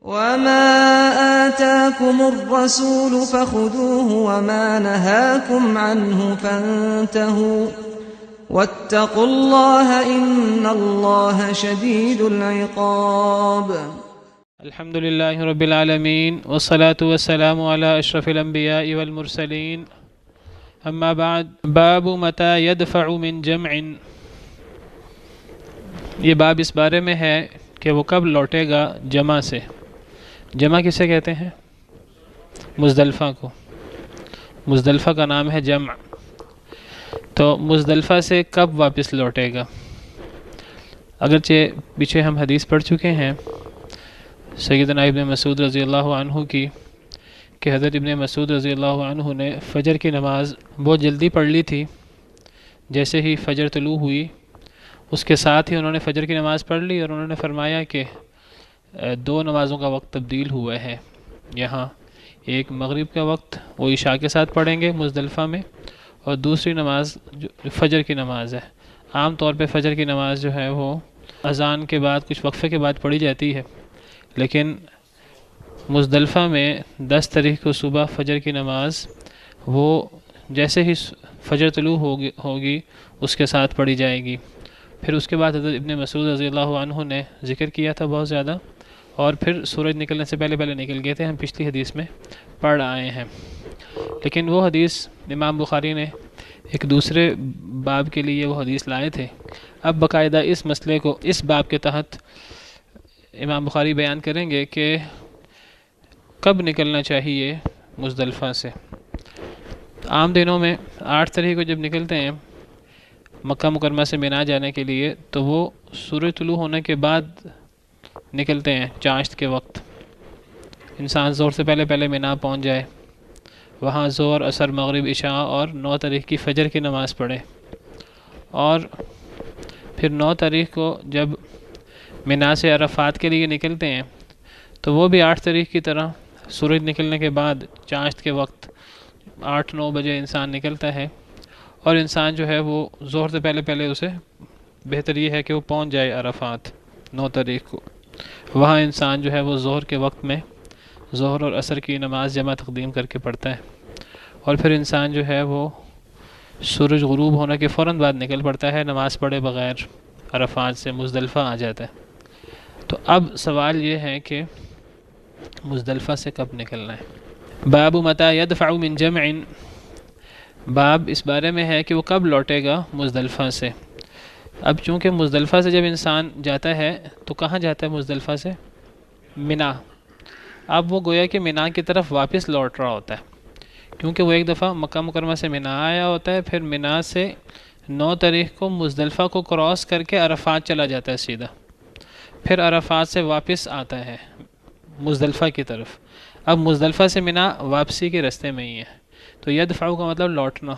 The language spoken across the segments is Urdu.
وما آتاكم الرسول فخذوه وما نهاكم عنه فانتهوا واتقوا الله إن الله شديد العقاب. الحمد لله رب العالمين والصلاة والسلام على أشرف الأنبياء والمرسلين. أما بعد، باب متى يدفع من جمع. یہ باب اس بارے میں ہے کہ وہ کب لوٹے گا جمع سے. جمع کسے کہتے ہیں؟ مزدلفہ کو. مزدلفہ کا نام ہے جمع. تو مزدلفہ سے کب واپس لوٹے گا؟ اگرچہ پیچھے ہم حدیث پڑھ چکے ہیں سیدنا ابن مسعود رضی اللہ عنہ کی کہ حضرت ابن مسعود رضی اللہ عنہ نے فجر کی نماز بہت جلدی پڑھ لی تھی. جیسے ہی فجر طلوع ہوئی اس کے ساتھ ہی انہوں نے فجر کی نماز پڑھ لی، اور انہوں نے فرمایا کہ دو نمازوں کا وقت تبدیل ہوا ہے. یہاں ایک مغرب کا وقت وہ عشاء کے ساتھ پڑھیں گے مزدلفہ میں، اور دوسری نماز جو فجر کی نماز ہے. عام طور پہ فجر کی نماز جو ہے وہ اذان کے بعد کچھ وقفے کے بعد پڑھی جاتی ہے، لیکن مزدلفہ میں 10 تاریخ کو صبح فجر کی نماز وہ جیسے ہی فجر طلوع ہوگی اس کے ساتھ پڑھی جائے گی. پھر اس کے بعد حضرت ابن مسعود رضی اللہ عنہ نے ذکر کیا تھا بہت زیادہ، اور پھر سورج نکلنے سے پہلے نکل گئے تھے. ہم پچھلی حدیث میں پڑھ آئے ہیں. لیکن وہ حدیث امام بخاری نے ایک دوسرے باب کے لیے وہ حدیث لائے تھے. اب باقاعدہ اس مسئلے کو اس باب کے تحت امام بخاری بیان کریں گے کہ کب نکلنا چاہیے مزدلفہ سے. عام دنوں میں 8 تاریخ کو جب نکلتے ہیں مکہ مکرمہ سے مینا جانے کے لیے تو وہ سورج طلوع ہونے کے بعد نکلتے ہیں. چاشت کے وقت انسان ظہر سے پہلے مینا پہنچ جائے، وہاں ظہر، عصر، مغرب، عشاء اور 9 تاریخ کی فجر کی نماز پڑھے، اور پھر 9 تاریخ کو جب مینا سے عرفات کے لیے نکلتے ہیں تو وہ بھی 8 تاریخ کی طرح سورج نکلنے کے بعد چاشت کے وقت 8-9 بجے انسان نکلتا ہے، اور انسان جو ہے وہ ظہر سے پہلے اسے بہتر یہ ہے کہ وہ پہنچ جائے عرفات 9 تاریخ کو. وہاں انسان جو ہے وہ ظہر کے وقت میں ظہر اور عصر کی نماز جمع تقدیم کر کے پڑھتا ہے، اور پھر انسان جو ہے وہ سورج غروب ہونے کے فوراً بعد نکل پڑتا ہے نماز پڑھے بغیر. عرفات سے مزدلفہ آ جاتا ہے. تو اب سوال یہ ہے کہ مزدلفہ سے کب نکلنا ہے. باب متى يدفع من جمع. باب اس بارے میں ہے کہ وہ کب لوٹے گا مزدلفہ سے. اب چونکہ مزدلفہ سے جب انسان جاتا ہے تو کہاں جاتا ہے مزدلفہ سے؟ مینا. اب وہ گویا کہ مینا کی طرف واپس لوٹ رہا ہوتا ہے، کیونکہ وہ ایک دفعہ مکہ مکرمہ سے مینا آیا ہوتا ہے، پھر مینا سے 9 تاریخ کو مزدلفہ کو کراس کر کے عرفات چلا جاتا ہے سیدھا، پھر عرفات سے واپس آتا ہے مزدلفہ کی طرف. اب مزدلفہ سے مینا واپسی کے راستے میں ہی ہے. تو یدفع کا مطلب لوٹنا.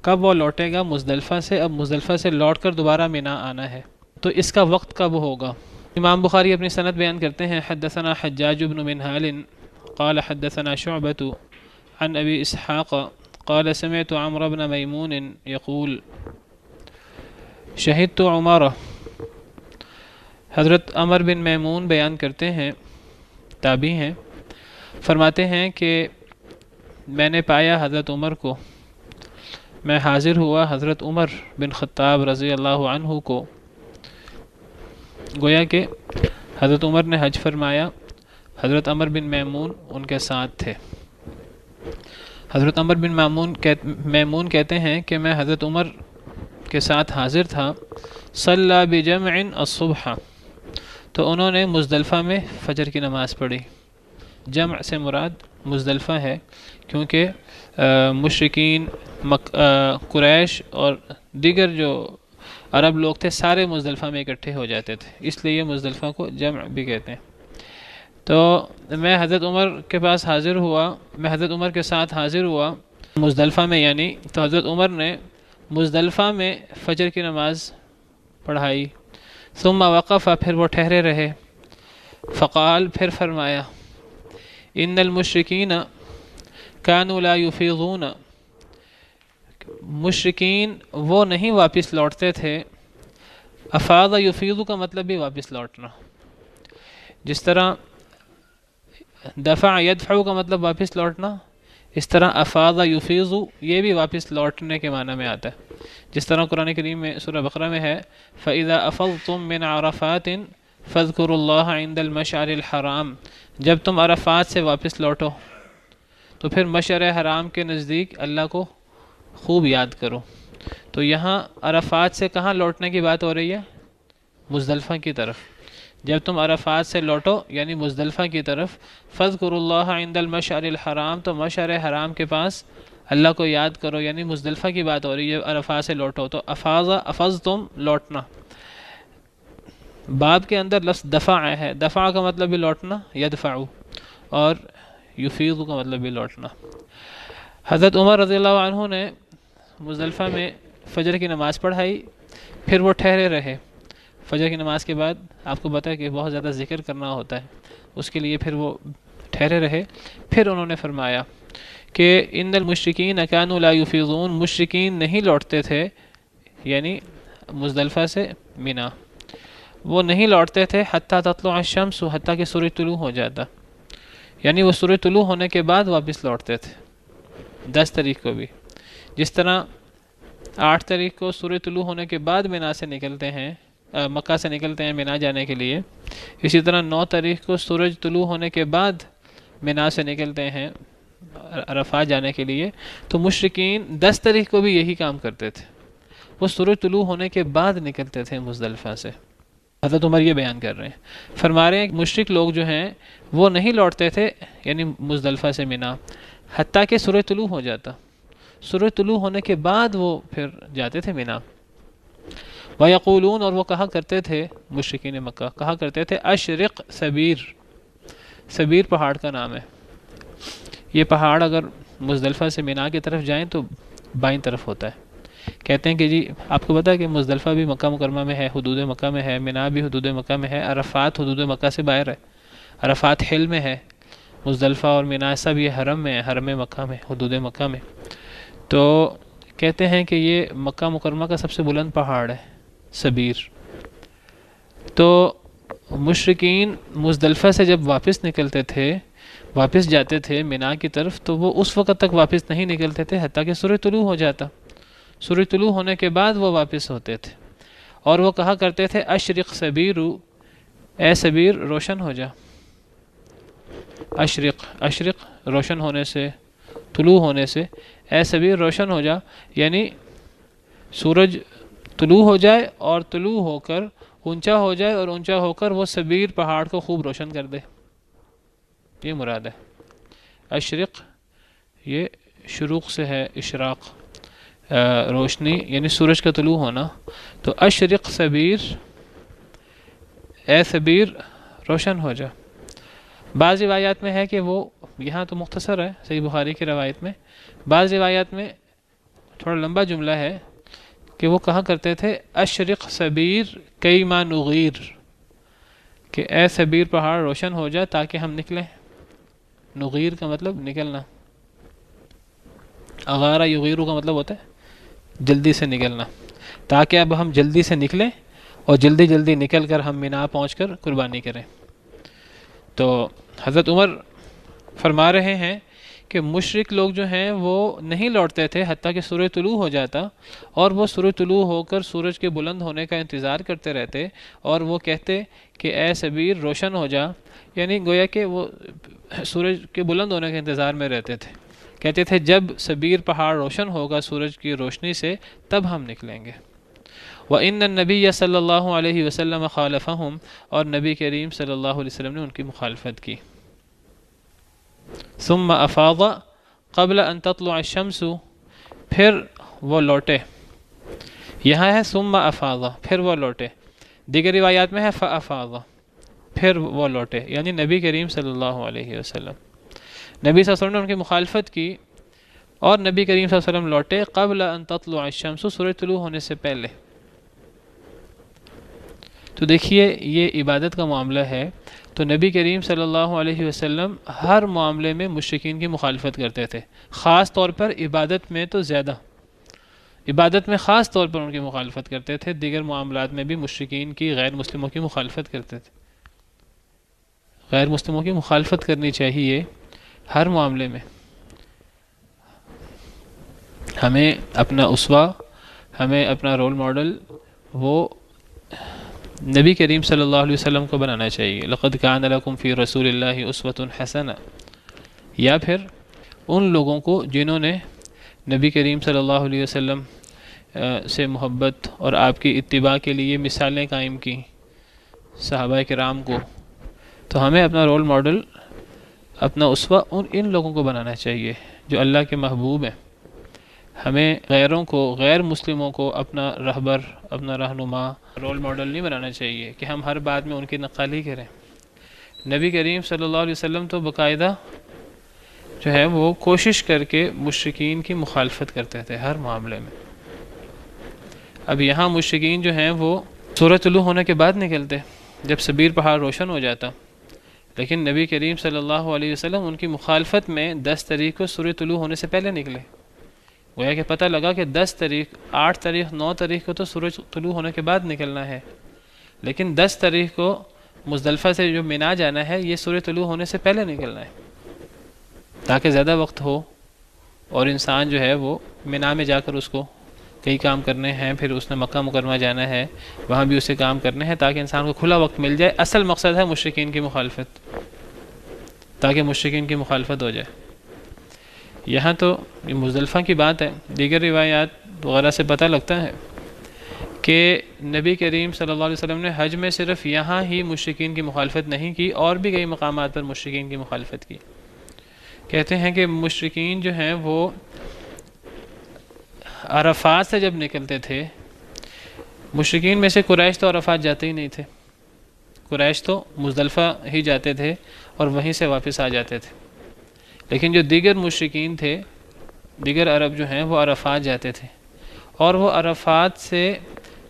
کب وہ لوٹے گا مزدلفہ سے؟ اب مزدلفہ سے لوٹ کر دوبارہ مینا آنا ہے، تو اس کا وقت کب ہوگا؟ امام بخاری اپنی سند بیان کرتے ہیں حدثنا حجاج بن منہال قال حدثنا شعبة عن ابی اسحاق قال سمعت عمرو بن میمون يقول شہدت عمر. حضرت عمر بن میمون بیان کرتے ہیں، تابعی ہیں، فرماتے ہیں کہ میں نے پایا حضرت عمر کو، میں حاضر ہوا حضرت عمر بن خطاب رضی اللہ عنہ کو. گویا کہ حضرت عمر نے حج فرمایا، حضرت عمر بن میمون ان کے ساتھ تھے. حضرت عمر بن میمون کہتے ہیں کہ میں حضرت عمر کے ساتھ حاضر تھا. صلی بجمع الصبح، تو انہوں نے مزدلفہ میں فجر کی نماز پڑھی. جمع سے مراد مزدلفہ ہے، کیونکہ مشرکین قریش اور دیگر جو عرب لوگ تھے سارے مزدلفہ میں اکٹھے ہو جاتے تھے، اس لیے مزدلفہ کو جمع بھی کہتے ہیں. تو میں حضرت عمر کے پاس حاضر ہوا، میں حضرت عمر کے ساتھ حاضر ہوا مزدلفہ میں، یعنی تو حضرت عمر نے مزدلفہ میں فجر کی نماز پڑھائی. ثم وقف، پھر وہ ٹھہرے رہے. فقال، پھر فرمایا، ان المشرکین كانوا لا يفيضون، مشرکین وہ نہیں واپس لوٹتے تھے. افاض یفیض کا مطلب بھی واپس لوٹنا. جس طرح دفع یدفع کا مطلب واپس لوٹنا، اس طرح افاض یفیض یہ بھی واپس لوٹنے کے معنی میں آتا ہے، جس طرح قرآن کریم میں سورہ بقرہ میں ہے فَإِذَا أَفَضْتُم مِّنْ عَرَفَاتٍ فَاذْكُرُوا اللَّهَ عِنْدَ الْمَشْعَرِ الْحَرَامِ، جب تم عرفات سے واپس لوٹو تو پھر مشعر حرام کے نزدیک اللہ کو خوب یاد کرو۔ تو یہاں عرفات سے کہاں لوٹنے کی بات ہو رہی ہے؟ مزدلفہ کی طرف۔ جب تم عرفات سے لوٹو یعنی مزدلفہ کی طرف، فَاذْكُرُوا اللَّهَ عِنْدَ الْمَشْعَرِ الْحَرَامِ، تو مشعر حرام کے پاس اللہ کو یاد کرو، یعنی مزدلفہ کی بات ہو رہی ہے۔ عرفات سے لوٹو تو افضتم لوٹنا، باب کے اندر لفظ دفع ہے، دفع کا مطلب بھی لوٹنا یدفع، اور یفیض کا مطلب بھی لوٹنا۔ حضرت عمر رضی اللہ عنہ نے مزدلفہ میں فجر کی نماز پڑھائی، پھر وہ ٹھہرے رہے۔ فجر کی نماز کے بعد آپ کو پتہ ہے کہ بہت زیادہ ذکر کرنا ہوتا ہے، اس کے لیے پھر وہ ٹھہرے رہے۔ پھر انہوں نے فرمایا کہ ان المشرکین کانوا لا یفیضون، مشرکین نہیں لوٹتے تھے یعنی مزدلفہ سے مینا، وہ نہیں لوٹتے تھے حتی تطلع الشمس، حتیٰ کہ سورج طلوع ہو جاتا، یعنی وہ سورج طلوع ہونے کے بعد واپس لوٹتے تھے۔ 10 تاریخ کو بھی جس طرح 8 تاریخ کو سورج طلوع ہونے کے بعد مینا سے نکلتے ہیں، مکہ سے نکلتے ہیں مینا جانے کے لیے، اسی طرح 9 تاریخ کو سورج طلوع ہونے کے بعد مینا سے نکلتے ہیں عرفات جانے کے لیے۔ تو مشرکین 10 تاریخ کو بھی یہی کام کرتے تھے، وہ سورج طلوع ہونے کے بعد نکلتے تھے مزدلفہ سے۔ حضرت عمر یہ بیان کر رہے ہیں، فرما رہے ہیں کہ مشرک لوگ جو ہیں وہ نہیں لوٹتے تھے یعنی مزدلفہ سے مینا حتیٰ کہ سورج طلوع ہو جاتا، سورج طلوع ہونے کے بعد وہ پھر جاتے تھے مینا۔ وَيَقُولُونَ، اور وہ کہا کرتے تھے مشرکین مکہ، کہا کرتے تھے اشرق سبیر، سبیر پہاڑ کا نام ہے۔ یہ پہاڑ اگر مزدلفہ سے مینا کی طرف جائیں تو بائیں طرف ہوتا ہے۔ کہتے ہیں کہ جی آپ کو پتہ ہے کہ مزدلفہ بھی مکہ مکرمہ میں ہے، حدود مکہ میں ہے، مینا بھی حدود مکہ میں ہے، عرفات حدود مکہ سے باہر ہے، عرفات حل میں ہے، مزدلفہ اور مینا سب یہ حرم میں ہے، حرم مکہ میں، حدود مکہ میں۔ تو کہتے ہیں کہ یہ مکہ مکرمہ کا سب سے بلند پہاڑ ہے سبیر۔ تو مشرکین مزدلفہ سے جب واپس نکلتے تھے، واپس جاتے تھے مینا کی طرف، تو وہ اس وقت تک واپس نہیں نکلتے تھے حتیٰ کہ سورج طلوع ہو جاتا، سورج طلوع ہونے کے بعد وہ واپس ہوتے تھے، اور وہ کہا کرتے تھے اشرق سبیر، اے سبیر روشن ہو جا۔ اشرق، اشرق روشن ہونے سے، طلوع ہونے سے، اے سبیر روشن ہو جا، یعنی سورج طلوع ہو جائے اور طلوع ہو کر اونچا ہو جائے، اور اونچا ہو کر وہ سبیر پہاڑ کو خوب روشن کر دے، یہ مراد ہے۔ اشرق یہ شروق سے ہے، اشراق روشنی یعنی سورج کا طلوع ہونا، تو اشرق سبیر، اے سبیر روشن ہو جا۔ بعض روایات میں ہے کہ وہ، یہاں تو مختصر ہے صحیح بخاری کی روایت میں، بعض روایات میں تھوڑا لمبا جملہ ہے کہ وہ کہا کرتے تھے اشرق سبیر کیما نغیر، کہ اے سبیر پہاڑ روشن ہو جا تاکہ ہم نکلیں۔ نغیر کا مطلب نکلنا، اغارہ یغیرو کا مطلب ہوتا ہے جلدی سے نکلنا، تاکہ اب ہم جلدی سے نکلیں اور جلدی جلدی نکل کر ہم مینا پہنچ کر قربانی کریں۔ تو حضرت عمر فرما رہے ہیں کہ مشرک لوگ جو ہیں وہ نہیں لوٹتے تھے حتیٰ کہ سورج طلوع ہو جاتا، اور وہ سورج طلوع ہو کر سورج کے بلند ہونے کا انتظار کرتے رہتے، اور وہ کہتے کہ اے سبیر روشن ہو جا، یعنی گویا کہ وہ سورج کے بلند ہونے کے انتظار میں رہتے تھے، کہتے تھے جب سبیر پہاڑ روشن ہوگا سورج کی روشنی سے تب ہم نکلیں گے۔ وَإِنَّ النَّبِيَّ صلی اللہ علیہ وسلم خالفہم، اور نبی کریم صلی اللہ علیہ وسلم نے ان کی مخالفت کی۔ ثم افاض قبل ان تطلع الشمس، پھر وہ لوٹے، یہاں ہے ثم افاض پھر وہ لوٹے، دیگر روایات میں ہے فافاض پھر وہ لوٹے، یعنی نبی کریم صلی اللہ علیہ وسلم، نبی صلی اللہ علیہ وسلم نے ان کی مخالفت کی اور نبی کریم صلی اللہ علیہ وسلم لوٹے قبل ان تطلع الشمس، سورج طلوع ہونے سے پہلے۔ تو دیکھیے یہ عبادت کا معاملہ ہے، تو نبی کریم صلی اللہ علیہ وسلم ہر معاملے میں مشرکین کی مخالفت کرتے تھے، خاص طور پر عبادت میں تو زیادہ، عبادت میں خاص طور پر ان کی مخالفت کرتے تھے، دیگر معاملات میں بھی مشرکین کی، غیر مسلموں کی مخالفت کرتے تھے، غیر مسلموں کی مخالفت کرنی چاہیے ہر معاملے میں. ہمیں اپنا اسوہ، ہمیں اپنا رول ماڈل وہ نبی کریم صلی اللہ علیہ وسلم کو بنانا چاہیے. لقد کان لکم فی رسول اللہ اسوۃ حسنہ، یا پھر ان لوگوں کو جنہوں نے نبی کریم صلی اللہ علیہ وسلم سے محبت اور آپ کی اتباع کے لیے مثالیں قائم کی، صحابہ کرام کو. تو ہمیں اپنا رول ماڈل، اپنا اسوہ ان لوگوں کو بنانا چاہیے جو اللہ کے محبوب ہیں. ہمیں غیروں کو، غیر مسلموں کو اپنا رہبر، اپنا رہنما، رول ماڈل نہیں بنانا چاہیے کہ ہم ہر بات میں ان کی نقالی کریں. نبی کریم صلی اللہ علیہ وسلم تو باقاعدہ جو ہے وہ کوشش کر کے مشرکین کی مخالفت کرتے تھے ہر معاملے میں. اب یہاں مشرکین جو ہیں وہ سورج طلوع ہونے کے بعد نکلتے جب سبیر پہاڑ روشن ہو جاتا، لیکن نبی کریم صلی اللہ علیہ وسلم ان کی مخالفت میں 10 تاریخ کو سورج طلوع ہونے سے پہلے نکلے. گویا کہ پتہ لگا کہ 10 تاریخ، 8 تاریخ، 9 تاریخ کو تو سورج طلوع ہونے کے بعد نکلنا ہے، لیکن 10 تاریخ کو مزدلفہ سے جو مینا جانا ہے یہ سورج طلوع ہونے سے پہلے نکلنا ہے تاکہ زیادہ وقت ہو اور انسان جو ہے وہ مینا میں جا کر اس کو کئی کام کرنے ہیں، پھر اس نے مکہ مکرمہ جانا ہے، وہاں بھی اسے کام کرنے ہیں تاکہ انسان کو کھلا وقت مل جائے. اصل مقصد ہے مشرکین کی مخالفت، تاکہ مشرکین کی مخالفت ہو جائے. یہاں تو یہ مزدلفہ کی بات ہے، دیگر روایات وغیرہ سے پتہ لگتا ہے کہ نبی کریم صلی اللہ علیہ وسلم نے حج میں صرف یہاں ہی مشرکین کی مخالفت نہیں کی، اور بھی کئی مقامات پر مشرکین کی مخالفت کی. کہتے ہیں کہ مشرکین جو ہیں وہ عرفات سے جب نکلتے تھے، مشرکین میں سے قریش تو عرفات جاتے ہی نہیں تھے، قریش تو مزدلفہ ہی جاتے تھے اور وہیں سے واپس آ جاتے تھے. لیکن جو دیگر مشرکین تھے، دیگر عرب جو ہیں وہ عرفات جاتے تھے، اور وہ عرفات سے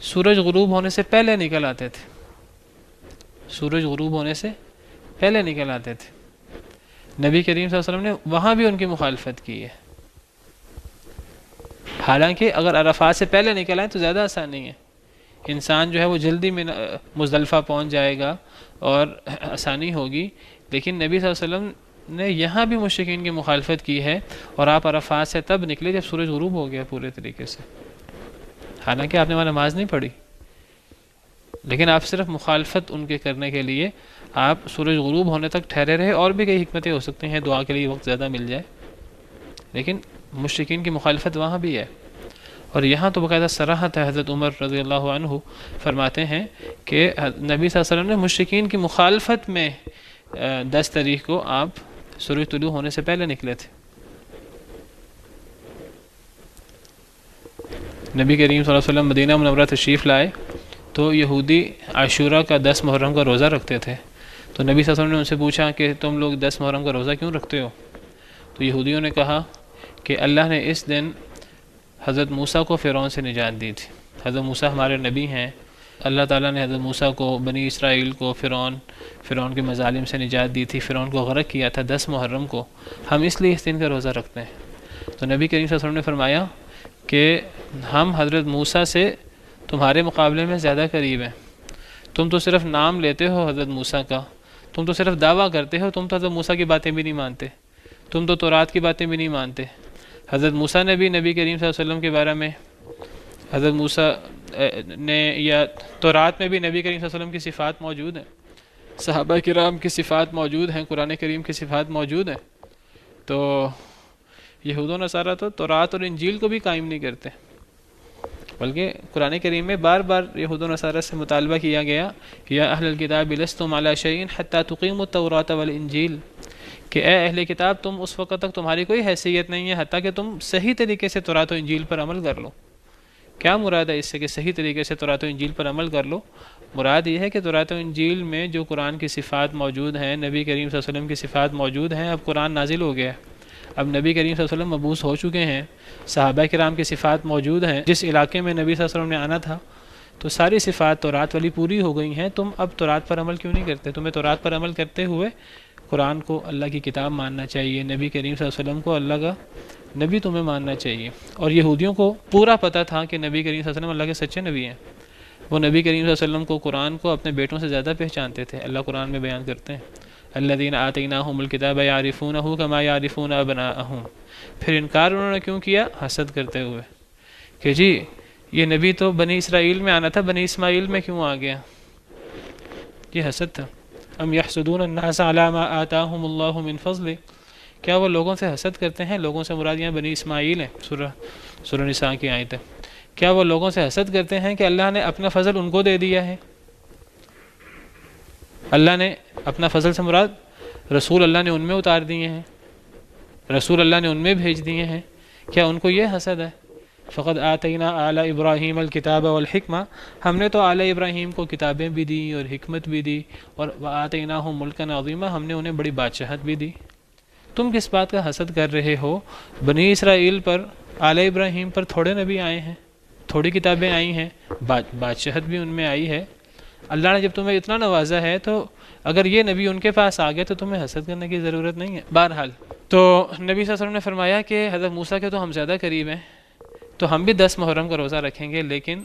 سورج غروب ہونے سے پہلے نکل آتے تھے، سورج غروب ہونے سے پہلے نکل آتے تھے. نبی کریم صلی اللہ علیہ وسلم نے وہاں بھی ان کی مخالفت کی ہے. حالانکہ اگر عرفات سے پہلے نکل آئے تو زیادہ آسان نہیں ہے، انسان جو ہے وہ جلدی میں مزدلفہ پہنچ جائے گا اور آسانی ہوگی. لیکن نبی صلی اللہ علیہ وسلم نے یہاں بھی مشرکین کی مخالفت کی ہے، اور آپ عرفات سے تب نکلے جب سورج غروب ہو گیا پورے طریقے سے. حالانکہ آپ نے وہاں نماز نہیں پڑھی، لیکن آپ صرف مخالفت ان کے کرنے کے لیے آپ سورج غروب ہونے تک ٹھہرے رہے. اور بھی کئی حکمتیں ہو سکتی ہیں، دعا کے لیے وقت زیادہ مل جائے، لیکن مشرکین کی مخالفت وہاں بھی ہے. اور یہاں تو باقاعدہ صراحت ہے، حضرت عمر رضی اللہ عنہ فرماتے ہیں کہ نبی صلی اللہ علیہ وسلم نے مشرکین کی مخالفت میں 10 تاریخ کو آپ سورج طلوع ہونے سے پہلے نکلے تھے. نبی کریم صلی اللہ علیہ وسلم مدینہ منورہ تشریف لائے تو یہودی عاشورہ کا 10 محرم کا روزہ رکھتے تھے. تو نبی صلی اللہ علیہ وسلم نے ان سے پوچھا کہ تم لوگ 10 محرم کا روزہ کیوں رکھتے ہو؟ تو یہودیوں نے کہا کہ اللہ نے اس دن حضرت موسیٰ کو فرعون سے نجات دی تھی. حضرت موسیٰ ہمارے نبی ہیں، اللہ تعالیٰ نے حضرت موسیٰ کو، بنی اسرائیل کو فرعون کے مظالم سے نجات دی تھی، فرعون کو غرق کیا تھا 10 محرم کو، ہم اس لیے اس دن کا روزہ رکھتے ہیں. تو نبی کریم صلی اللہ علیہ وسلم نے فرمایا کہ ہم حضرت موسیٰ سے تمہارے مقابلے میں زیادہ قریب ہیں. تم تو صرف نام لیتے ہو حضرت موسیٰ کا، تم تو صرف دعویٰ کرتے ہو، تم تو حضرت موسیٰ کی باتیں بھی نہیں مانتے، تم تو تورات کی باتیں بھی نہیں مانتے. حضرت موسیٰ نے بھی نبی کریم صلی اللہ علیہ وسلم کے بارے میں، حضرت موسیٰ نے یا تورات میں بھی نبی کریم صلی اللہ علیہ وسلم کی صفات موجود ہیں، صحابہ کرام کی صفات موجود ہیں، قرآن کریم کی صفات موجود ہیں. تو یہود و نصارہ تو تورات اور انجیل کو بھی قائم نہیں کرتے، بلکہ قرآن کریم میں بار بار یہود و نصارہ سے مطالبہ کیا گیا یا اہل الکتاب لستم علی شیء حتی تقیموا التوراۃ والانجیل، کہ اے اہل کتاب تم اس وقت تک تمہاری کوئی حیثیت نہیں ہے حتیٰ کہ تم صحیح طریقے سے تورات و انجیل پر عمل کر لو. کیا مراد ہے اس سے کہ صحیح طریقے سے تورات و انجیل پر عمل کر لو؟ مراد یہ ہے کہ تورات و انجیل میں جو قرآن کی صفات موجود ہیں، نبی کریم صلی اللہ علیہ وسلم کی صفات موجود ہیں، اب قرآن نازل ہو گیا ہے، اب نبی کریم صلی اللہ علیہ وسلم مبعوث ہو چکے ہیں، صحابہ کرام کی صفات موجود ہیں، جس علاقے میں نبی صلی اللہ علیہ وسلم نے آنا تھا تو ساری صفات تورات والی پوری ہو گئی ہیں. تم اب تورات پر عمل کیوں نہیں کرتے؟ تمہیں تورات پر عمل کرتے ہوئے قرآن کو اللہ کی کتاب ماننا چاہیے، نبی کریم صلی اللہ علیہ وسلم کو اللہ کا نبی تمہیں ماننا چاہیے. اور یہودیوں کو پورا پتہ تھا کہ نبی کریم صلی اللہ علیہ وسلم اللہ کے سچے نبی ہیں. وہ نبی کریم صلی اللہ علیہ وسلم کو، قرآن کو اپنے بیٹوں سے زیادہ پہچانتے تھے. اللہ قرآن میں بیان کرتے ہیں الذین آتیناہم الکتاب یعرفونہ کما یعرفون ابناءہم. پھر انکار انہوں نے کیوں کیا؟ حسد کرتے ہوئے کہ جی یہ نبی تو بنی اسرائیل میں آنا تھا، بنی اسماعیل میں کیوں آ گیا؟ یہ حسد تھا. ام یحسدون الناس علی ما آتاہم اللہ من فضلہ، کیا وہ لوگوں سے حسد کرتے ہیں؟ لوگوں سے مراد یہاں بنی اسماعیل ہیں، سورہ نساء کی آیت ہے. کیا وہ لوگوں سے حسد کرتے ہیں کہ اللہ نے اپنا فضل ان کو دے دیا ہے؟ اللہ نے اپنا فضل سے مراد رسول اللہ نے ان میں اتار دیے ہیں، رسول اللہ نے ان میں بھیج دیے ہیں. کیا ان کو یہ حسد ہے؟ فقد آتینا آل ابراہیم الکتاب والحکمہ، ہم نے تو آل ابراہیم کو کتابیں بھی دی اور حکمت بھی دی، اور وآتیناہم ملکا عظیما، ہم نے انہیں بڑی بادشاہت بھی دی. تم کس بات کا حسد کر رہے ہو؟ بنی اسرائیل پر، آل ابراہیم پر تھوڑے نبی آئے ہیں، تھوڑی کتابیں آئی ہیں، بادشاہت بھی ان میں آئی ہے. اللہ نے جب تمہیں اتنا نوازا ہے تو اگر یہ نبی ان کے پاس آ گئے تو تمہیں حسد کرنے کی ضرورت نہیں ہے. بہرحال تو نبی صلی اللہ علیہ وسلم نے فرمایا کہ حضرت موسیٰ کے تو ہم زیادہ قریب ہیں، تو ہم بھی 10 محرم کا روزہ رکھیں گے، لیکن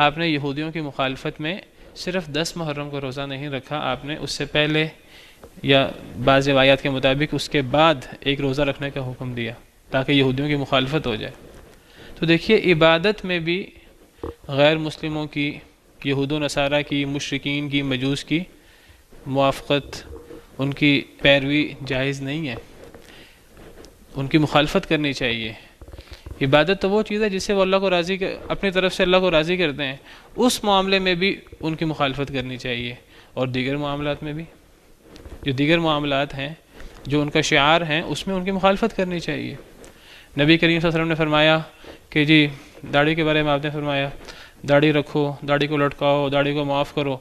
آپ نے یہودیوں کی مخالفت میں صرف 10 محرم کا روزہ نہیں رکھا، آپ نے اس سے پہلے یا بعض روایات کے مطابق اس کے بعد ایک روزہ رکھنے کا حکم دیا تاکہ یہودیوں کی مخالفت ہو جائے. تو دیکھیے عبادت میں بھی غیر مسلموں کی، یہود و نصارہ کی، مشرکین کی، مجوس کی موافقت، ان کی پیروی جائز نہیں ہے، ان کی مخالفت کرنی چاہیے. عبادت تو وہ چیز ہے جس سے وہ اللہ کو راضی اپنی طرف سے اللہ کو راضی کرتے ہیں، اس معاملے میں بھی ان کی مخالفت کرنی چاہیے. اور دیگر معاملات میں بھی، جو دیگر معاملات ہیں جو ان کا شعار ہیں، اس میں ان کی مخالفت کرنی چاہیے. نبی کریم صلی اللہ علیہ وسلم نے فرمایا کہ جی داڑھی کے بارے میں آپ نے فرمایا داڑھی رکھو، داڑھی کو لٹکاؤ، داڑھی کو معاف کرو.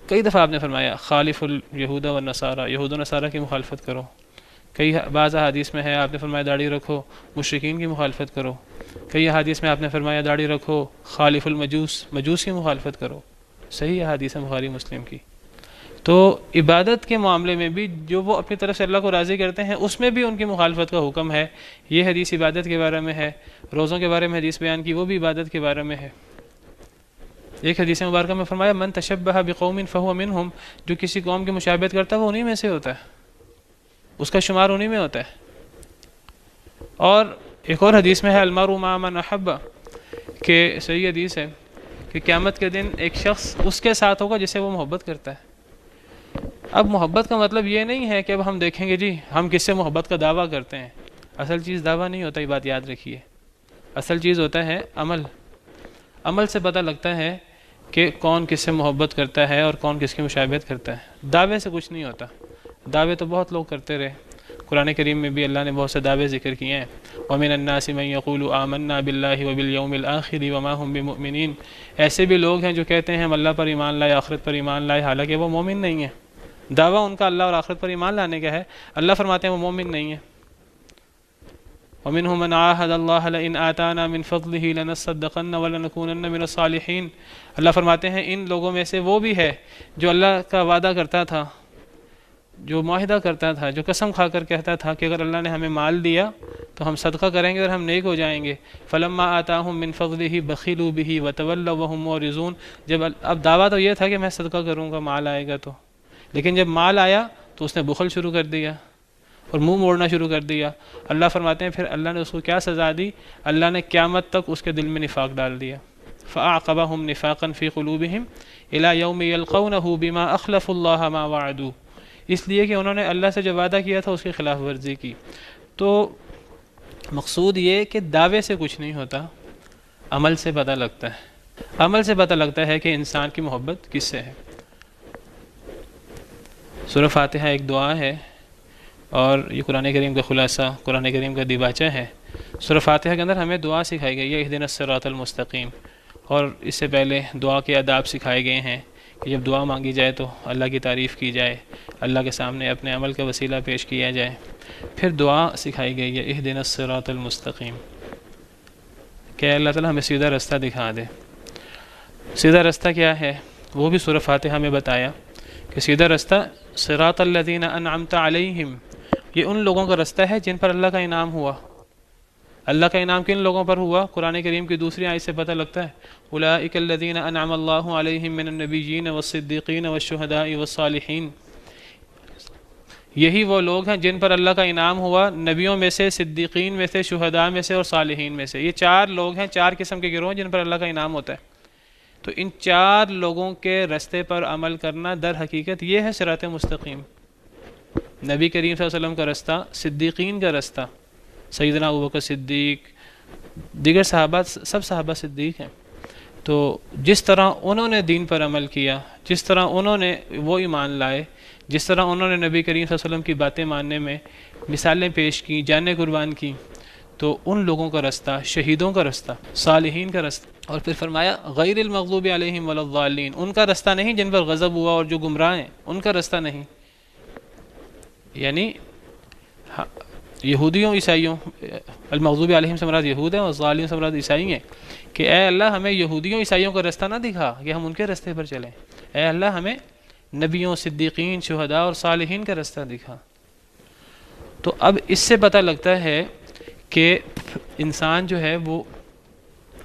کئی دفعہ آپ نے فرمایا خالف الیہود والنصارى، یہود و نصارہ کی مخالفت کرو. کئی بعض احادیث میں ہے آپ نے فرمایا داڑھی رکھو، مشرکین کی مخالفت کرو. کئی احادیث میں آپ نے فرمایا داڑھی رکھو، خالف المجوس، مجوس کی مخالفت کرو. صحیح احادیث ہے بخاری مسلم کی. تو عبادت کے معاملے میں بھی جو وہ اپنی طرف سے اللہ کو راضی کرتے ہیں اس میں بھی ان کی مخالفت کا حکم ہے. یہ حدیث عبادت کے بارے میں ہے. روزوں کے بارے میں حدیث بیان کی، وہ بھی عبادت کے بارے میں ہے. ایک حدیث مبارکہ میں فرمایا من تشبہ بقوم فہو منہم، جو کسی قوم کی مشابہت کرتا ہے وہ انہی میں سے ہوتا ہے، اس کا شمار انہی میں ہوتا ہے. اور ایک اور حدیث میں ہے المرء مع من احب، کہ صحیح حدیث ہے کہ قیامت کے دن ایک شخص اس کے ساتھ ہوگا جسے وہ محبت کرتا ہے. اب محبت کا مطلب یہ نہیں ہے کہ اب ہم دیکھیں گے جی ہم کس سے محبت کا دعویٰ کرتے ہیں. اصل چیز دعویٰ نہیں ہوتا، یہ بات یاد رکھیے. اصل چیز ہوتا ہے عمل. عمل سے پتہ لگتا ہے کہ کون کس سے محبت کرتا ہے اور کون کس کی مشابہت کرتا ہے. دعوے سے کچھ نہیں ہوتا. دعوے تو بہت لوگ کرتے رہے. قرآن کریم میں بھی اللہ نے بہت سے دعوے ذکر کیے ہیں. وَمِنَ النَّاسِ مَن يَقُولُ آمَنَّا بِاللَّهِ وَبِالْيَوْمِ الْآخِرِ وَمَا هُمْ بِمُؤْمِنِينَ. ایسے بھی لوگ ہیں جو کہتے ہیں ہم اللہ پر ایمان لائے، آخرت پر ایمان لائے، حالانکہ وہ مومن نہیں ہیں. دعویٰ ان کا اللہ اور آخرت پر ایمان لانے کا ہے، اللہ فرماتے ہیں وہ مومن نہیں ہیں. وَمِنْهُمْ مَنْ عَاهَدَ اللَّهَ لَئِنْ آتَانَا مِنْ فَضْلِهِ لَنَصَّدَّقَنَّ وَلَنَكُونَنَّ مِنَ الصَّالِحِينَ. اللہ فرماتے ہیں ان لوگوں میں سے وہ بھی ہے جو اللہ کا وعدہ کرتا تھا، جو معاہدہ کرتا تھا، جو قسم کھا کر کہتا تھا کہ اگر اللہ نے ہمیں مال دیا تو ہم صدقہ کریں گے اور ہم نیک ہو جائیں گے. فَلَمَّا آتَاهُم مِّن فَضْلِهِ بَخِلُوا بِهِ وَتَوَلَّوْا وَهُمْ مُعْرِضُونَ. جب اب دعویٰ تو یہ تھا کہ میں صدقہ کروں گا مال آئے گا تو، لیکن جب مال آیا تو اس نے بخل شروع کر دیا اور منہ موڑنا شروع کر دیا. اللہ فرماتے ہیں پھر اللہ نے اس کو کیا سزا دی؟ اللہ نے قیامت تک اس کے دل میں نفاق ڈال دیا. فَأَعْقَبَهُمْ نِفَاقًا فِي قُلُوبِهِمْ إِلَى يَوْمِ يَلْقَوْنَهُ بِمَا أَخْلَفُوا اللَّهَ مَا وَعَدُوا. اس لیے کہ انہوں نے اللہ سے جو وعدہ کیا تھا اس کی خلاف ورزی کی. تو مقصود یہ کہ دعوے سے کچھ نہیں ہوتا، عمل سے پتہ لگتا ہے. عمل سے پتہ لگتا ہے کہ انسان کی محبت کس سے ہے. سورہ فاتحہ ایک دعا ہے اور یہ قرآن کریم کا خلاصہ، قرآن کریم کا دیباچہ ہے. سورہ فاتحہ کے اندر ہمیں دعا سکھائی گئی ہے اہدنا الصراط المستقیم، اور اس سے پہلے دعا کے آداب سکھائے گئے ہیں کہ جب دعا مانگی جائے تو اللہ کی تعریف کی جائے، اللہ کے سامنے اپنے عمل کا وسیلہ پیش کیا جائے. پھر دعا سکھائی گئی ہے اہدنا الصراط المستقیم، کہ اللہ تعالیٰ ہمیں سیدھا رستہ دکھا دے. سیدھا رستہ کیا ہے وہ بھی سورہ فاتحہ میں بتایا کہ سیدھا رستہ صراط الذین انعمت علیہم، یہ ان لوگوں کا رستہ ہے جن پر اللہ کا انعام ہوا. اللہ کا انعام کن لوگوں پر ہوا؟ قرآن کریم کی دوسری آیت سے پتہ لگتا ہے اولئک الذین انعم اللہ علیہم من النبیین والصدیقین والشہداء والصالحین. یہی وہ لوگ ہیں جن پر اللہ کا انعام ہوا نبیوں میں سے، صدیقین میں سے، شہداء میں سے اور صالحین میں سے۔ یہ 4 لوگ ہیں، 4 قسم کے گروہ جن پر اللہ کا انعام ہوتا ہے۔ تو ان 4 لوگوں کے رستے پر عمل کرنا در حقیقت یہ ہے صراط مستقیم، نبی کریم صلی اللہ علیہ وسلم کا رستہ، صدیقین کا رستہ، سیدنا ابوبکر صدیق، دیگر صحابہ، سب صحابہ صدیق ہیں۔ تو جس طرح انہوں نے دین پر عمل کیا، جس طرح انہوں نے وہ ایمان لائے، جس طرح انہوں نے نبی کریم صلی اللہ علیہ وسلم کی باتیں ماننے میں مثالیں پیش کی، جانیں قربان کی، تو ان لوگوں کا رستہ، شہیدوں کا رستہ، صالحین کا رستہ۔ اور پھر فرمایا غیر المغضوب علیہم ولا الضالین، ان کا رستہ نہیں جن پر غضب ہوا اور جو گمراہ ہیں، ان کا رستہ نہیں۔ یعنی یہودیوں عیسائیوں، المغضوب علیہم سے مراد یہود ہیں اور ضالین سے مراد عیسائی ہیں، کہ اے اللہ ہمیں یہودیوں عیسائیوں کا رستہ نہ دکھا کہ ہم ان کے رستے پر چلیں، اے اللہ ہمیں نبیوں، صدیقین، شہداء اور صالحین کا رستہ دکھا۔ تو اب اس سے پتہ لگتا ہے کہ انسان جو ہے وہ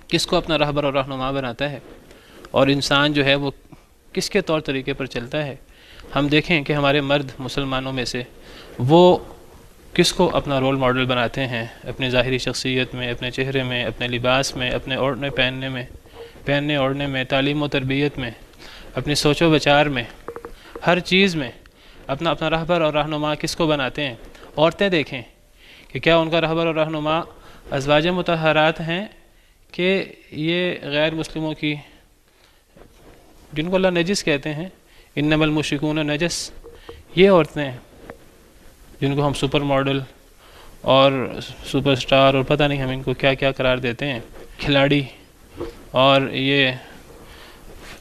کس کو اپنا رہبر اور رہنما بناتا ہے، اور انسان جو ہے وہ کس کے طور طریقے پر چلتا ہے۔ ہم دیکھیں کہ ہمارے مرد مسلمانوں میں سے وہ کس کو اپنا رول ماڈل بناتے ہیں، اپنی ظاہری شخصیت میں، اپنے چہرے میں، اپنے لباس میں، اپنے اوڑھنے پہننے میں، پہننے اوڑھنے میں، تعلیم و تربیت میں، اپنی سوچ و بچار میں، ہر چیز میں اپنا رہبر اور رہنما کس کو بناتے ہیں۔ عورتیں دیکھیں کہ کیا ان کا رہبر اور رہنما ازواج مطہرات ہیں کہ یہ غیر مسلموں کی، جن کو اللہ نجس کہتے ہیں، انما المشرکون نجس، یہ عورتیں ہیں جن کو ہم سپر ماڈل اور سپر سٹار اور پتہ نہیں ہم ان کو کیا کیا قرار دیتے ہیں، کھلاڑی اور یہ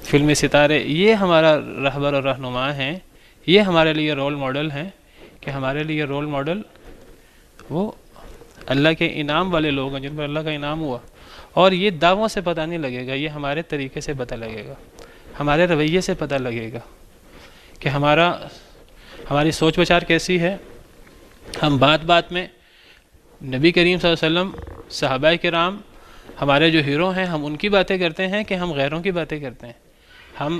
فلمی ستارے، یہ ہمارا رہبر اور رہنما ہیں، یہ ہمارے لیے رول ماڈل ہیں، کہ ہمارے لیے رول ماڈل وہ اللہ کے انعام والے لوگ ہیں جن پر اللہ کا انعام ہوا۔ اور یہ دعووں سے پتہ نہیں لگے گا، یہ ہمارے طریقے سے پتہ لگے گا، ہمارے رویے سے پتہ لگے گا کہ ہماری سوچ بچار کیسی ہے۔ ہم بات بات میں نبی کریم صلی اللہ علیہ وسلم، صحابہ کرام، ہمارے جو ہیرو ہیں، ہم ان کی باتیں کرتے ہیں کہ ہم غیروں کی باتیں کرتے ہیں۔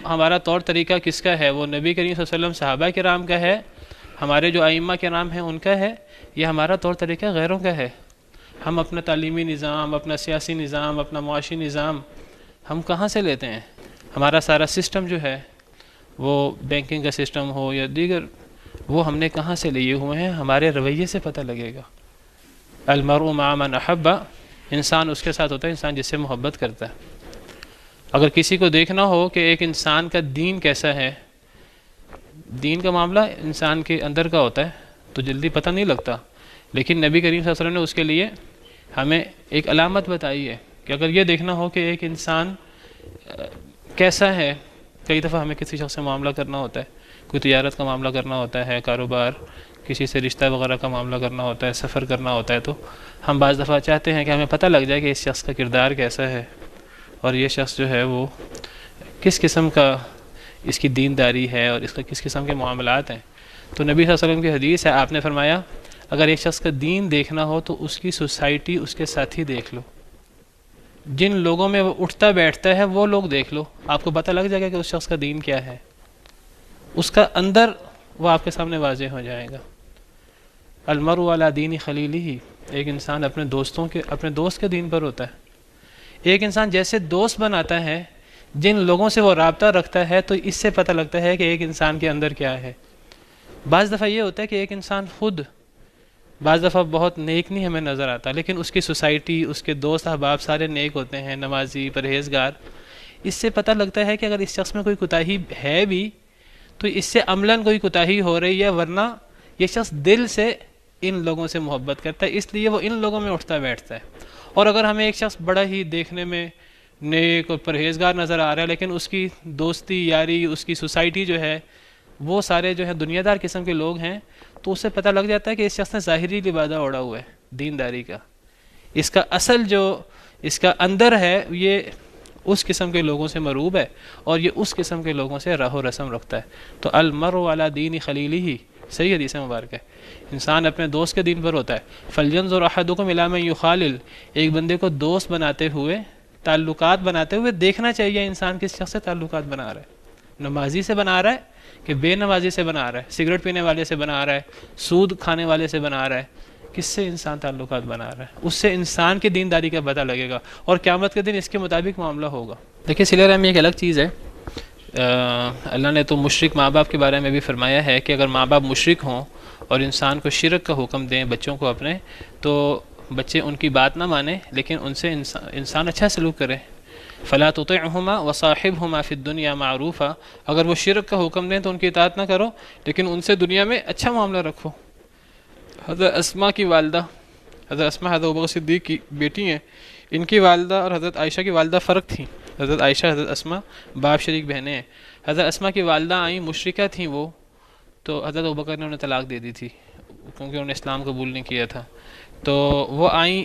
ہمارا طور طریقہ کس کا ہے؟ وہ نبی کریم صلی اللہ علیہ وسلم، صحابہ کرام کا ہے، ہمارے جو ائمہ کرام ہیں ان کا ہے، یہ ہمارا طور طریقہ غیروں کا ہے۔ ہم اپنا تعلیمی نظام، اپنا سیاسی نظام، اپنا معاشی نظام ہم کہاں سے لیتے ہیں؟ ہمارا سارا سسٹم جو ہے، وہ بینکنگ کا سسٹم ہو یا دیگر، وہ ہم نے کہاں سے لیے ہوئے ہیں؟ ہمارے رویے سے پتہ لگے گا۔ المرء مع من احب، انسان اس کے ساتھ ہوتا ہے انسان جس سے محبت کرتا ہے۔ اگر کسی کو دیکھنا ہو کہ ایک انسان کا دین کیسا ہے، دین کا معاملہ انسان کے اندر کا ہوتا ہے تو جلدی پتہ نہیں لگتا، لیکن نبی کریم صلی اللہ علیہ وسلم نے اس کے لیے ہمیں ایک علامت بتائی ہے کہ اگر یہ دیکھنا ہو کہ ایک انسان کیسا ہے، کئی دفعہ ہمیں کسی شخص سے معاملہ کرنا ہوتا ہے، کوئی تجارت کا معاملہ کرنا ہوتا ہے، کاروبار، کسی سے رشتہ وغیرہ کا معاملہ کرنا ہوتا ہے، سفر کرنا ہوتا ہے، تو ہم بعض دفعہ چاہتے ہیں کہ ہمیں پتہ لگ جائے کہ اس شخص کا کردار کیسا ہے، اور یہ شخص جو ہے وہ کس قسم کا اس کی دینداری ہے اور اس کا کس قسم کے معاملات ہیں۔ تو نبی صلی اللہ علیہ وسلم کی حدیث ہے، آپ نے فرمایا اگر ایک شخص کا دین دیکھنا ہو تو اس کی سوسائٹی، اس کے ساتھی دیکھ لو، جن لوگوں میں وہ اٹھتا بیٹھتا ہے وہ لوگ دیکھ لو، آپ کو پتہ لگ جائے گا کہ اس شخص کا دین کیا ہے، اس کا اندر وہ آپ کے سامنے واضح ہو جائے گا۔ المرء علی دین خلیلہ، ایک انسان اپنے دوست کے دین پر ہوتا ہے۔ ایک انسان جیسے دوست بناتا ہے، جن لوگوں سے وہ رابطہ رکھتا ہے، تو اس سے پتہ لگتا ہے کہ ایک انسان کے اندر کیا ہے۔ بعض دفعہ یہ ہوتا ہے کہ ایک انسان خود بعض دفعہ بہت نیک نہیں ہمیں نظر آتا، لیکن اس کی سوسائٹی، اس کے دوست احباب سارے نیک ہوتے ہیں، نمازی، پرہیزگار۔ اس سے پتہ لگتا ہے کہ اگر اس شخص میں کوئی کوتاہی ہے بھی تو اس سے عملاً کوئی کوتاہی ہو رہی ہے، ورنہ یہ شخص دل سے ان لوگوں سے محبت کرتا ہے، اس لیے وہ ان لوگوں میں اٹھتا بیٹھتا ہے۔ اور اگر ہمیں ایک شخص بڑا ہی دیکھنے میں نیک اور پرہیزگار نظر آ رہا ہے، لیکن اس کی دوستی یاری، اس کی سوسائٹی جو ہے وہ سارے جو ہے دنیا دار قسم کے لوگ ہیں، تو اس سے پتہ لگ جاتا ہے کہ اس شخص نے ظاہری لبادہ اوڑھا ہوا ہے دینداری کا، اس کا اصل جو اس کا اندر ہے یہ اس قسم کے لوگوں سے مروب ہے، اور یہ اس قسم کے لوگوں سے راہ و رسم رکھتا ہے۔ تو المرء علی دین خلیلہ، صحیح حدیث مبارک ہے، انسان اپنے دوست کے دین پر ہوتا ہے۔ فلینظر احدکم الی من یخالل، ایک بندے کو دوست بناتے ہوئے، تعلقات بناتے ہوئے دیکھنا چاہیے انسان کس شخص سے تعلقات بنا رہا ہے، نمازی سے بنا رہا ہے کہ بے نمازی سے بنا رہا ہے، سگریٹ پینے والے سے بنا رہا ہے، سود کھانے والے سے بنا رہا ہے، کس سے انسان تعلقات بنا رہا ہے، اس سے انسان کی دینداری کا پتہ لگے گا، اور قیامت کے دن اس کے مطابق معاملہ ہوگا۔ دیکھیں صلہ رحمی ایک الگ چیز ہے۔ اللہ نے تو مشرک ماں باپ کے بارے میں بھی فرمایا ہے کہ اگر ماں باپ مشرک ہوں اور انسان کو شرک کا حکم دیں بچوں کو اپنے، تو بچے ان کی بات نہ مانیں، لیکن ان سے انسان اچھا سلوک کرے۔ فلا تطعهما وصاحبهما فی الدنیا معروفا، اگر وہ شرک کا حکم دیں تو ان کی اطاعت نہ کرو، لیکن ان سے دنیا میں اچھا معاملہ رکھو۔ حضرت اسماء کی والدہ، حضرت اسماء حضرت ابوبکر صدیق کی بیٹی ہیں، ان کی والدہ اور حضرت عائشہ کی والدہ فرق تھیں۔ حضرت عائشہ حضرت اسماء باپ شریک بہنیں ہیں۔ حضرت اسماء کی والدہ آئیں، مشرکہ تھیں وہ، تو حضرت ابوبکر نے انہیں طلاق دے دی تھی کیونکہ انہوں نے اسلام قبول نہیں کیا تھا۔ تو وہ آئیں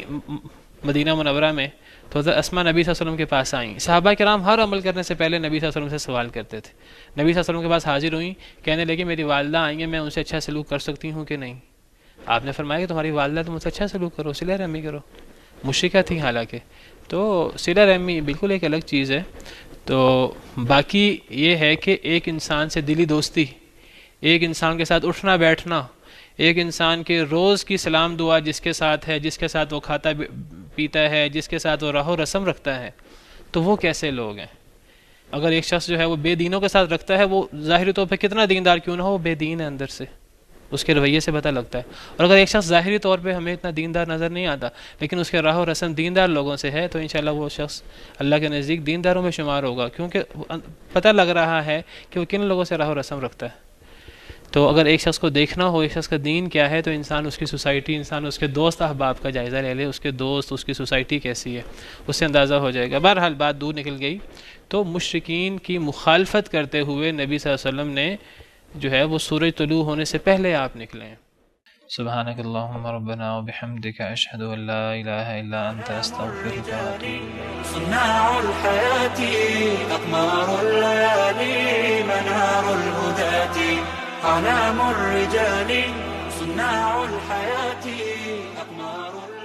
مدینہ منورہ میں، تو حضرت اسماء نبی صلی اللہ علیہ وسلم کے پاس آئیں۔ صحابہ کرام ہر عمل کرنے سے پہلے نبی صلی اللہ علیہ وسلم سے سوال کرتے تھے۔ نبی صلی اللہ علیہ وسلم کے پاس حاضر ہوئیں، کہنے لگے میری والدہ آئیں گے، میں ان سے اچھا سلوک کر سکتی ہوں کہ نہیں؟ آپ نے فرمایا کہ تمہاری والدہ تم ان سے اچھا سلوک کرو، صلہ رحمی کرو۔ مشرکہ تھیں حالانکہ، تو صلہ رحمی بالکل ایک الگ چیز ہے۔ تو باقی یہ ہے کہ ایک انسان سے دلی دوستی، ایک انسان کے ساتھ اٹھنا بیٹھنا، ایک انسان کے روز کی سلام دعا جس کے ساتھ ہے، جس کے ساتھ وہ کھاتا پیتا ہے، جس کے ساتھ وہ راہ و رسم رکھتا ہے، تو وہ کیسے لوگ ہیں؟ اگر ایک شخص جو ہے وہ بے دینوں کے ساتھ رکھتا ہے، وہ ظاہری طور پہ کتنا دیندار کیوں نہ ہو، وہ بے دین ہے اندر سے، اس کے رویے سے پتہ لگتا ہے۔ اور اگر ایک شخص ظاہری طور پہ ہمیں اتنا دیندار نظر نہیں آتا، لیکن اس کے راہ و رسم دیندار لوگوں سے ہے، تو انشاءاللہ وہ شخص اللہ کے نزدیک دینداروں میں شمار ہوگا، کیونکہ پتہ لگ رہا ہے کہ وہ کن لوگوں سے راہ و رسم رکھتا ہے۔ تو اگر ایک شخص کو دیکھنا ہو ایک شخص کا دین کیا ہے، تو انسان اس کی سوسائٹی، انسان اس کے دوست احباب کا جائزہ لے لے، اس کے دوست، اس کی سوسائٹی کیسی ہے، اس سے اندازہ ہو جائے گا۔ بہرحال بات دور نکل گئی۔ تو مشرکین کی مخالفت کرتے ہوئے نبی صلی اللہ علیہ وسلم نے جو ہے وہ سورج طلوع ہونے سے پہلے آپ نکلے ہیں۔ سبحانک اللہم ربنا وبحمدک، اشہد ان لا الہ الا انت، استغفرک واتوب الیک۔ صناع الحیات، اقمار الليالي، منار الهداة، أعلام الرجال، صناع الحياة، أقمار